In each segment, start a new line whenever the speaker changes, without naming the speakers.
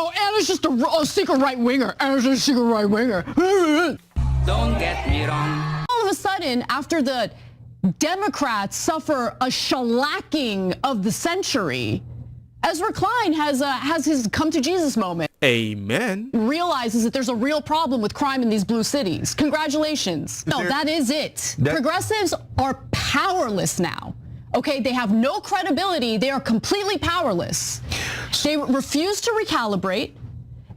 oh, Anna's just a secret right-winger. Anna's just a secret right-winger.
Don't get me wrong.
All of a sudden, after the Democrats suffer a shellacking of the century, Ezra Klein has his come-to-Jesus moment.
Amen.
Realizes that there's a real problem with crime in these blue cities. Congratulations. No, that is it. Progressives are powerless now. Okay, they have no credibility. They are completely powerless. They refused to recalibrate.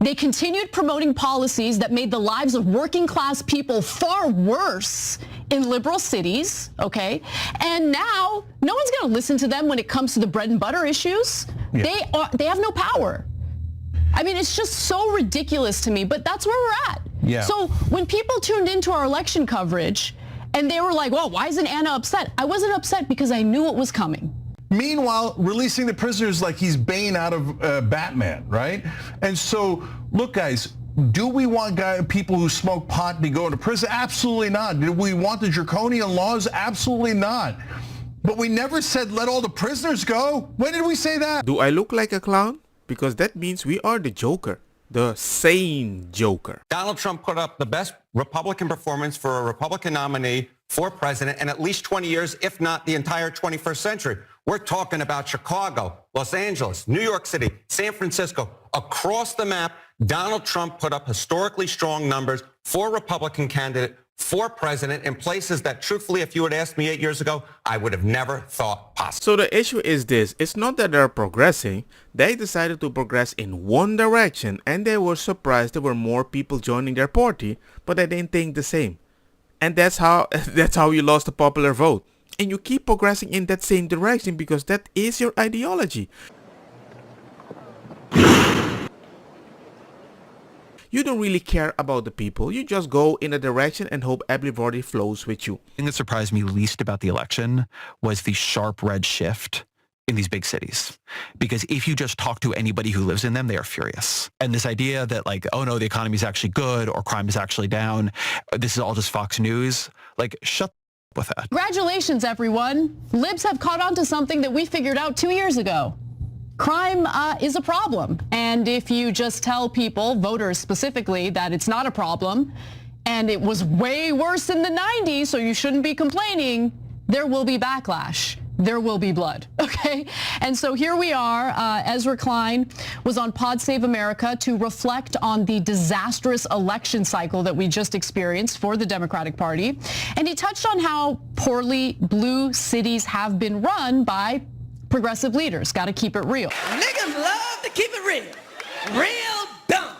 They continued promoting policies that made the lives of working class people far worse in liberal cities, okay? And now no one's going to listen to them when it comes to the bread and butter issues. Yeah. They have no power. I mean, it's just so ridiculous to me, but that's where we're at.
Yeah.
So when people tuned into our election coverage and they were like, well, why isn't Anna upset? I wasn't upset because I knew it was coming.
Meanwhile, releasing the prisoners like he's Bane out of Batman, right? And so, look, guys, do we want people who smoke pot to go into prison? Absolutely not. Do we want the draconian laws? Absolutely not. But we never said let all the prisoners go. When did we say that?
Do I look like a clown? Because that means we are the Joker. The sane Joker.
Donald Trump put up the best Republican performance for a Republican nominee for president in at least 20 years, if not the entire 21st century. We're talking about Chicago, Los Angeles, New York City, San Francisco. Across the map, Donald Trump put up historically strong numbers for Republican candidate, for president in places that, truthfully, if you had asked me 8 years ago, I would have never thought possible.
So the issue is this. It's not that they're progressing. They decided to progress in one direction and they were surprised there were more people joining their party, but they didn't think the same. And that's how you lost the popular vote. And you keep progressing in that same direction because that is your ideology. You don't really care about the people. You just go in a direction and hope everybody flows with you.
The thing that surprised me least about the election was the sharp red shift in these big cities. Because if you just talk to anybody who lives in them, they are furious. And this idea that like, oh no, the economy is actually good or crime is actually down, this is all just Fox News, like shut with that.
Congratulations, everyone. Libs have caught on to something that we figured out 2 years ago. Crime is a problem. And if you just tell people, voters specifically, that it's not a problem and it was way worse in the 90s, so you shouldn't be complaining, there will be backlash. There will be blood, okay? And so here we are. Ezra Klein was on Pod Save America to reflect on the disastrous election cycle that we just experienced for the Democratic Party. And he touched on how poorly blue cities have been run by progressive leaders. Got to keep it real.
Niggas love to keep it real. Real dumb.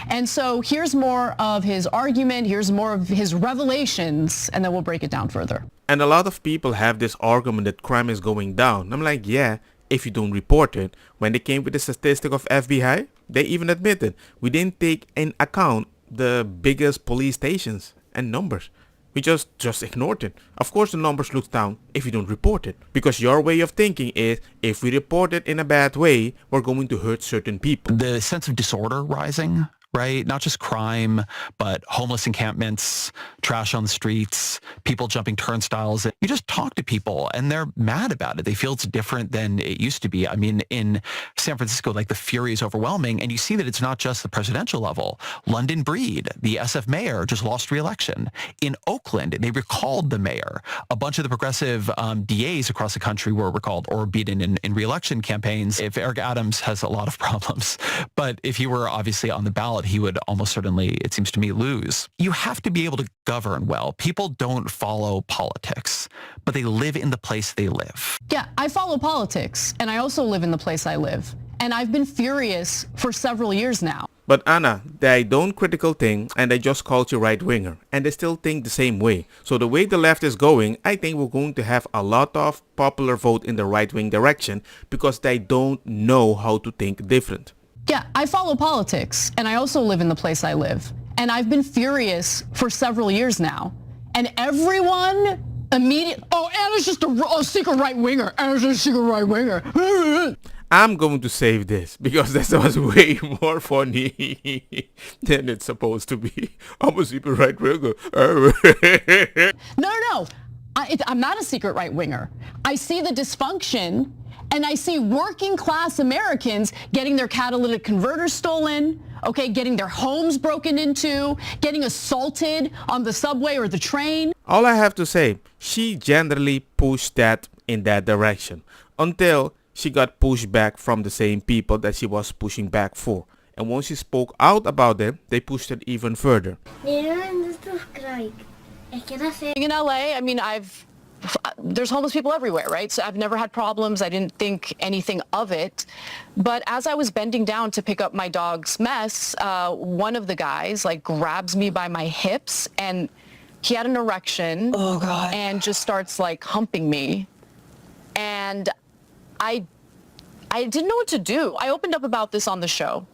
And so here's more of his argument. Here's more of his revelations, and then we'll break it down further.
And a lot of people have this argument that crime is going down. I'm like, yeah, if you don't report it. When they came with the statistic of FBI, they even admitted we didn't take in account the biggest police stations and numbers. We just ignored it. Of course the numbers look down if you don't report it. Because your way of thinking is if we report it in a bad way, we're going to hurt certain people.
The sense of disorder rising, right? Not just crime, but homeless encampments, trash on the streets, people jumping turnstiles. You just talk to people and they're mad about it. They feel it's different than it used to be. I mean, in San Francisco, like the fury is overwhelming. And you see that it's not just the presidential level. London Breed, the SF mayor, just lost re-election. In Oakland, they recalled the mayor. A bunch of the progressive DAs across the country were recalled or beaten in re-election campaigns. If Eric Adams has a lot of problems, but if he were obviously on the ballot, he would almost certainly, it seems to me, lose. You have to be able to govern well. People don't follow politics, but they live in the place they live.
Yeah, I follow politics, and I also live in the place I live. And I've been furious for several years now.
But Anna, they don't critical thing and they just called you right-winger. And they still think the same way. So the way the left is going, I think we're going to have a lot of popular vote in the right-wing direction because they don't know how to think different.
Yeah, I follow politics, and I also live in the place I live. And I've been furious for several years now. And everyone immediately, oh, Anna's just a secret right-winger. Anna's just a secret right-winger.
I'm going to save this because that was way more funny than it's supposed to be. I'm a secret right-winger.
No. I'm not a secret right-winger. I see the dysfunction And I see working class Americans getting their catalytic converters stolen, okay, getting their homes broken into, getting assaulted on the subway or the train.
All I have to say, she generally pushed that in that direction until she got pushed back from the same people that she was pushing back for. And once she spoke out about them, they pushed it even further.
In LA, I mean, there's homeless people everywhere, right? So I've never had problems. I didn't think anything of it. But as I was bending down to pick up my dog's mess, one of the guys like grabs me by my hips, and he had an erection. Oh God. And just starts like humping me. And I didn't know what to do. I opened up about this on the show,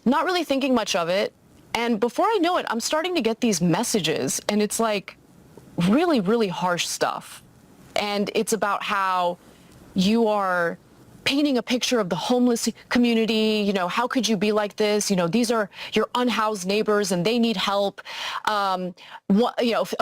not really thinking much of it. And before I know it, I'm starting to get these messages, and it's like really, really harsh stuff. And it's about how you are painting a picture of the homeless community. You know, how could you be like this? You know, these are your unhoused neighbors and they need help. A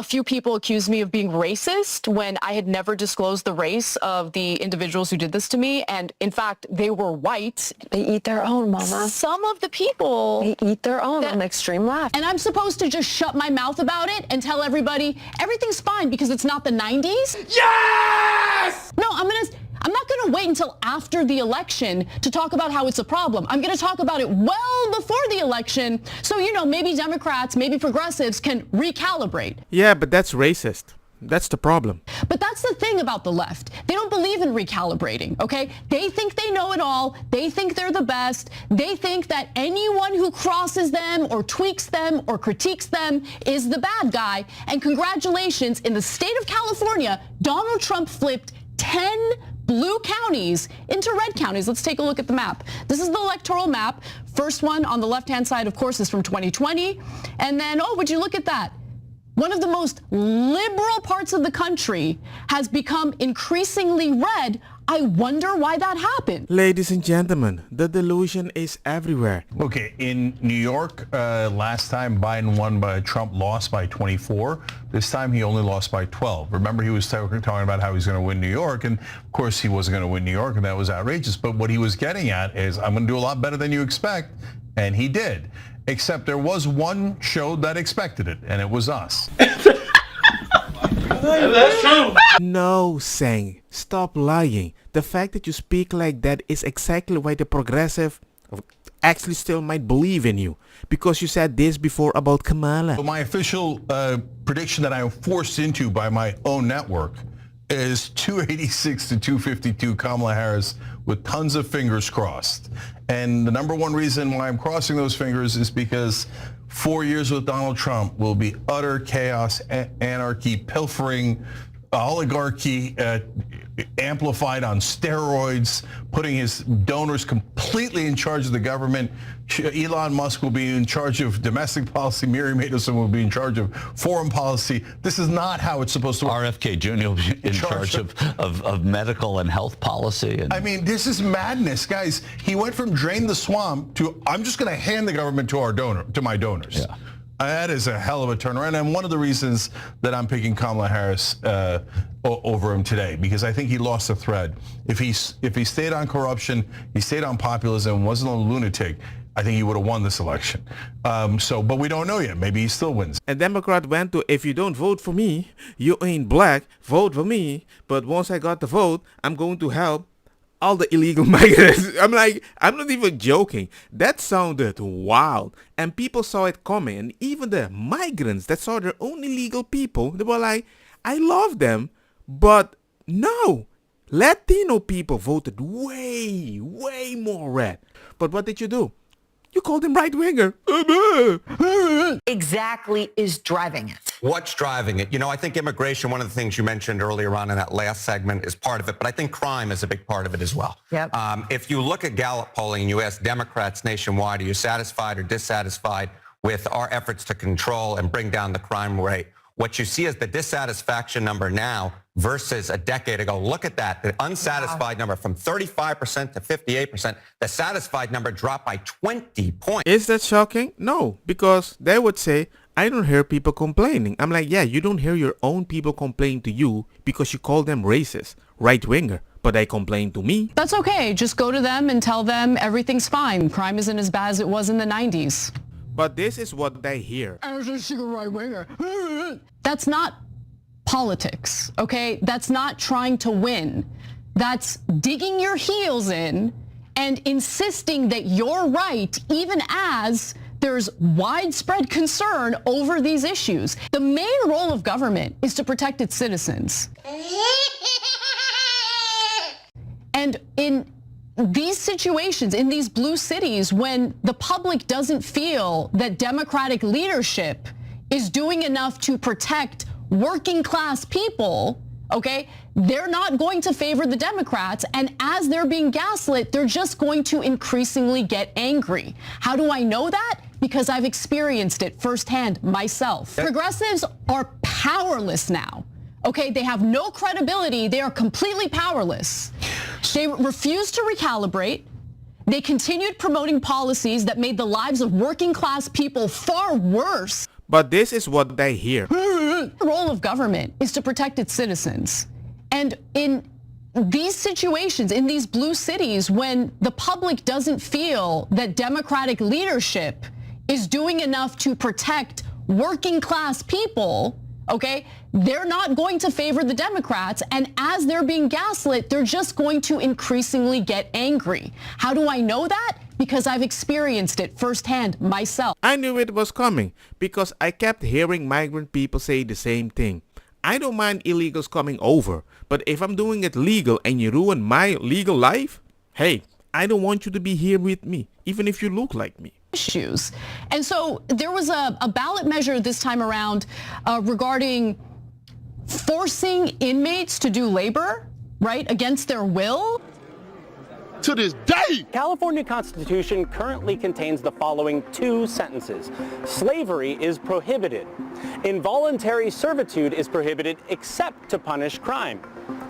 few people accused me of being racist when I had never disclosed the race of the individuals who did this to me. And in fact, they were white.
They eat their own, Mama.
Some of the people.
They eat their own on the extreme left.
And I'm supposed to just shut my mouth about it and tell everybody everything's fine because it's not the 90s?
Yes!
No, I'm not going to wait until after the election to talk about how it's a problem. I'm going to talk about it well before the election so, maybe Democrats, maybe progressives can recalibrate.
Yeah, but that's racist. That's the problem.
But that's the thing about the left. They don't believe in recalibrating, okay? They think they know it all. They think they're the best. They think that anyone who crosses them or tweaks them or critiques them is the bad guy. And congratulations, in the state of California, Donald Trump flipped 10 blue counties into red counties. Let's take a look at the map. This is the electoral map. First one on the left-hand side, of course, is from 2020. And then, would you look at that? One of the most liberal parts of the country has become increasingly red. I wonder why that happened.
Ladies and gentlemen, the delusion is everywhere.
Okay, in New York, last time Trump lost by 24. This time he only lost by 12. Remember, he was talking about how he's going to win New York, and of course he wasn't going to win New York, and that was outrageous. But what he was getting at is, I'm going to do a lot better than you expect, and he did. Except there was one show that expected it, and it was us.
That's true.
No, Sang, stop lying. The fact that you speak like that is exactly why the progressive actually still might believe in you. Because you said this before about Kamala.
So my official prediction that I am forced into by my own network is 286 to 252 Kamala Harris with tons of fingers crossed. And the number one reason why I'm crossing those fingers is because 4 years with Donald Trump will be utter chaos, anarchy, pilfering, oligarchy amplified on steroids, putting his donors completely in charge of the government. Elon Musk will be in charge of domestic policy. Mary Madelson will be in charge of foreign policy. This is not how it's supposed to work.
RFK Jr. will be in charge of medical and health policy. And
I mean, this is madness, guys. He went from drain the swamp to I'm just going to hand the government to my donors. Yeah. That is a hell of a turnaround, and one of the reasons that I'm picking Kamala Harris over him today, because I think he lost the thread. If he stayed on corruption, he stayed on populism, wasn't a lunatic, I think he would have won this election. But we don't know yet. Maybe he still wins.
A Democrat went to, if you don't vote for me, you ain't black, vote for me. But once I got the vote, I'm going to help all the illegal migrants. I'm like, I'm not even joking. That sounded wild. And people saw it coming. And even the migrants that saw their own illegal people, they were like, I love them. But no, Latino people voted way, way more red. But what did you do? You called him right-winger.
Exactly is driving it?
What's driving it? I think immigration, one of the things you mentioned earlier on in that last segment, is part of it, but I think crime is a big part of it as well.
Yep.
If you look at Gallup polling and you ask Democrats nationwide, are you satisfied or dissatisfied with our efforts to control and bring down the crime rate? What you see is the dissatisfaction number now versus a decade ago. Look at that. The unsatisfied number from 35% to 58%. The satisfied number dropped by 20 points.
Is that shocking? No, because they would say, I don't hear people complaining. I'm like, yeah, you don't hear your own people complain to you because you call them racist, right-winger. but they complain to me.
That's okay. Just go to them and tell them everything's fine. Crime isn't as bad as it was in the 90s.
But this is what they hear.
As a single right winger. That's not politics, okay? That's not trying to win. That's digging your heels in and insisting that you're right, even as there's widespread concern over these issues. The main role of government is to protect its citizens. And in these situations, in these blue cities, when the public doesn't feel that Democratic leadership is doing enough to protect working class people, okay, they're not going to favor the Democrats. And as they're being gaslit, they're just going to increasingly get angry. How do I know that? Because I've experienced it firsthand myself. Progressives are powerless now. Okay, they have no credibility. They are completely powerless. They refused to recalibrate. They continued promoting policies that made the lives of working class people far worse.
But this is what they hear.
The role of government is to protect its citizens. And in these situations, in these blue cities, when the public doesn't feel that Democratic leadership is doing enough to protect working class people, okay, they're not going to favor the Democrats. And as they're being gaslit, they're just going to increasingly get angry. How do I know that? Because I've experienced it firsthand myself.
I knew it was coming because I kept hearing migrant people say the same thing. I don't mind illegals coming over, but if I'm doing it legal and you ruin my legal life, hey, I don't want you to be here with me, even if you look like me.
Issues. And so there was a ballot measure this time around regarding forcing inmates to do labor, right, against their will.
To this day.
California Constitution currently contains the following two sentences. Slavery is prohibited. Involuntary servitude is prohibited except to punish crime.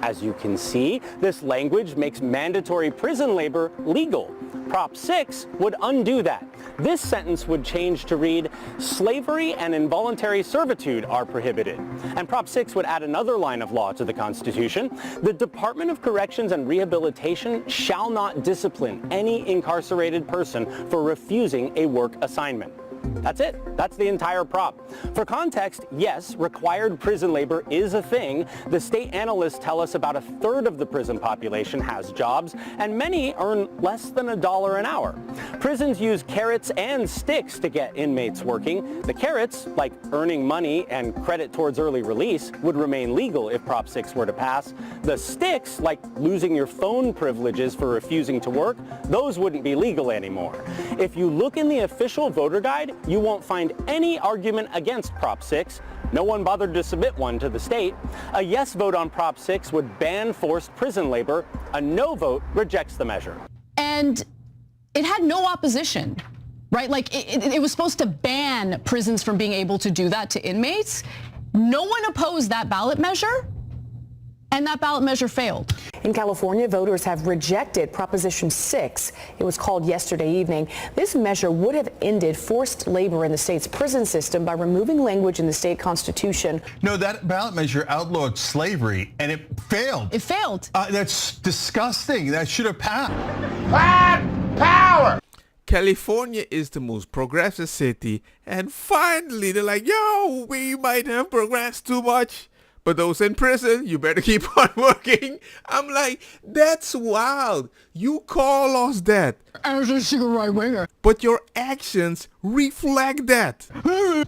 As you can see, this language makes mandatory prison labor legal. Prop 6 would undo that. This sentence would change to read, slavery and involuntary servitude are prohibited. And Prop 6 would add another line of law to the Constitution. The Department of Corrections and Rehabilitation shall not discipline any incarcerated person for refusing a work assignment. That's it. That's the entire prop. For context, yes, required prison labor is a thing. The state analysts tell us about a third of the prison population has jobs, and many earn less than $1 an hour. Prisons use carrots and sticks to get inmates working. The carrots, like earning money and credit towards early release, would remain legal if Prop 6 were to pass. The sticks, like losing your phone privileges for refusing to work, those wouldn't be legal anymore. If you look in the official voter guide, you won't find any argument against Prop 6. No one bothered to submit one to the state. A yes vote on Prop 6 would ban forced prison labor. A no vote rejects the measure.
And it had no opposition, right? Like it was supposed to ban prisons from being able to do that to inmates. No one opposed that ballot measure, and that ballot measure failed.
In California, voters have rejected Proposition 6. It was called yesterday evening. This measure would have ended forced labor in the state's prison system by removing language in the state constitution.
No, that ballot measure outlawed slavery, and it failed.
It failed.
That's disgusting. That should have passed.
Power.
California is the most progressive city, and finally they're like, yo, we might have progressed too much. But those in prison, you better keep on working. I'm like, that's wild. You call us that.
As a single right winger.
But your actions reflect that.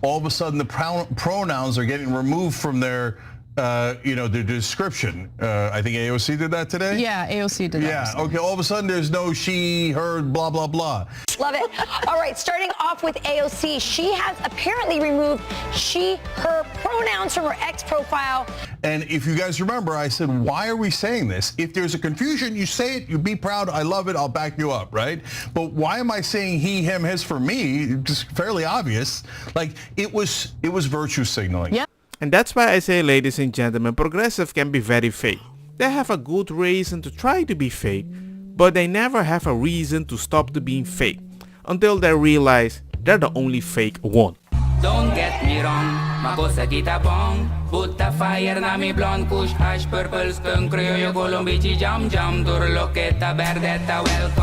All of a sudden, the pronouns are getting removed from their, their description. I think AOC did that today?
Yeah, AOC did that.
Yeah, okay, all of a sudden there's no she, her, blah, blah, blah.
Love it. All right, starting off with AOC, she has apparently removed she, her pronouns from her X profile.
And if you guys remember, I said, why are we saying this? If there's a confusion, you say it, you be proud, I love it, I'll back you up, right? But why am I saying he, him, his for me? Just fairly obvious. Like, it was virtue signaling.
Yeah.
And that's why I say, ladies and gentlemen, progressive can be very fake. They have a good reason to try to be fake, but they never have a reason to stop to being fake until they realize they're the only fake one.
Don't get me wrong,
Ma cosa kita bong Butta fire na mi blonde Kush hash purple skunk Criollo colombici jam jam Turlochetta verdetta welcome